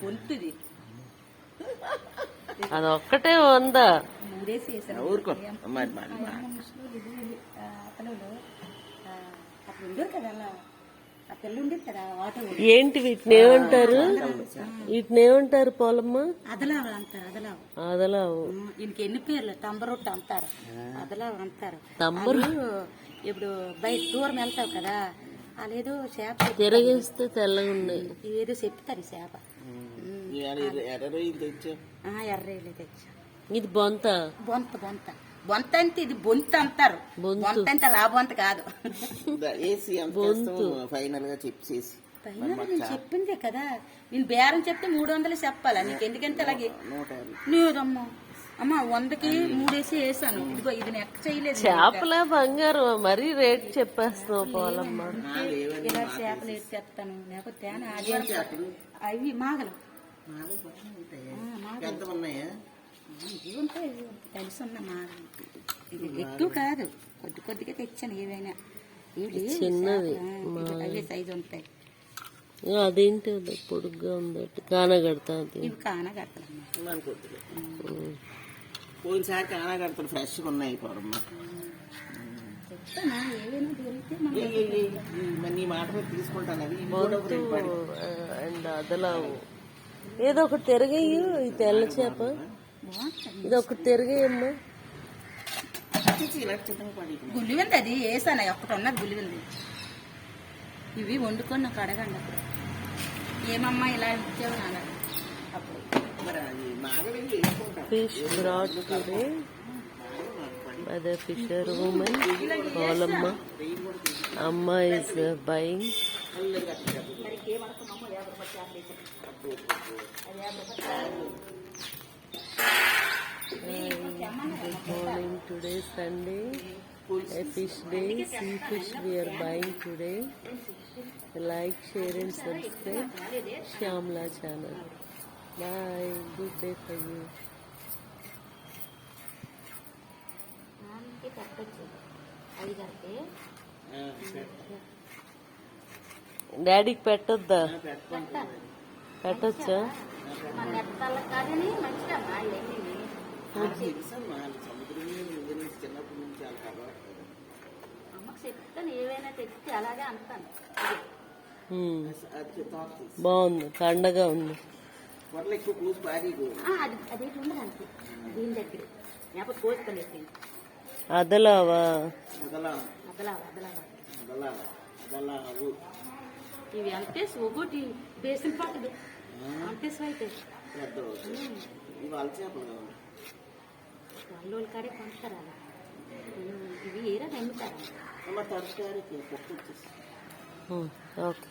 పొంతుది అదొక్కటే ఉందా? మూడేసి వేసాను. అతను అప్పుడు ఉండరు కదా అలా ఆ పిల్ల ఉండేది కదా ఆటో. ఏంటి వీటిని ఏమంటారు? వీటిని ఏమంటారు పోలమ్మ? అదలావు అంటారు. అదలావు అదలావు. దీనికి ఎన్ని పేర్లు? తంబరొట్టు అంటారు, అదలావు అంటారు. తంబరు ఇప్పుడు బయట దూరం వెళ్తావు కదా, అదేదో చేప తిరగేస్తే తెల్లగా ఉన్నాయి. ఏదో చెప్తారు ఈ చేప. ఎర్రయ్యలే తెచ్చా. ఇది బొంత. బొంత బొంత బొంత అంటే ఇది బొంత అంటారు. బొంత అంటే అలా బొంత కాదు. ఫైనల్ గా చెప్పేసి నేను చెప్పిందే కదా, నేను బేరం చెప్తే 300 చెప్పాలా నీకు? ఎందుకంటే అలాగే లేదమ్మా. అమ్మా 100కి 3 వేసాను. ఇదిగో ఇది నెక్క చేయలేదు. చేపల బంగారం మరీ రేట్ చెప్పేస్తావు పోలమ్మ. ఇలా చేపలు వేసి చెప్తాను, లేకపోతే అవి మాగలు ఉంటాయి. తెలిసి ఉన్న మాగలు ఇది ఎక్కువ కాదు, కొద్ది కొద్దిగా తెచ్చాను. ఏవైనా చిన్నది అవే సైజు ఉంటాయి. అదేంటి పొడుగ్గా ఉందట కానగడతా. ఇవి కానగడతాను. పోయినసారి కానగడతాడు ఫ్రెష్ గా ఉన్నాయి. చెప్తానా ఏవైనా దొరికితే నీ మాట మీద తీసుకుంటాను. అండ్ అదలావు ఏదో ఒకటి తిరగయ్యు. ఈ తెల్ల చేప ఇది ఒకటి తిరగయ్యమ్మా. గుల్లివింది అది వేసాను. ఒక్కటి ఉన్నది గుల్లివింది. ఇవి వండుకొని నాకు అడగండి అప్పుడు. ఏమమ్మా ఇలా ఇచ్చావు నాన్న అప్పుడు. Fish brought today by the fisher woman. Polamma. Amma is buying. Good morning. Today Sunday. A fish day. Sea fish we are buying today. Like, share and subscribe Shyamla channel. Bye. Good day for you. డాడీకి పెట్టొద్దా? పెట్టొచ్చా? బాగుంది, కండగా ఉంది. అదలావా? ఇవి అంతే ఒకటి basin పట్టదు అంతే స్వైతే వాళ్ళు కాడే కొంటారా? ఇవి ఏరా నమ్ముతారా? ఓకే.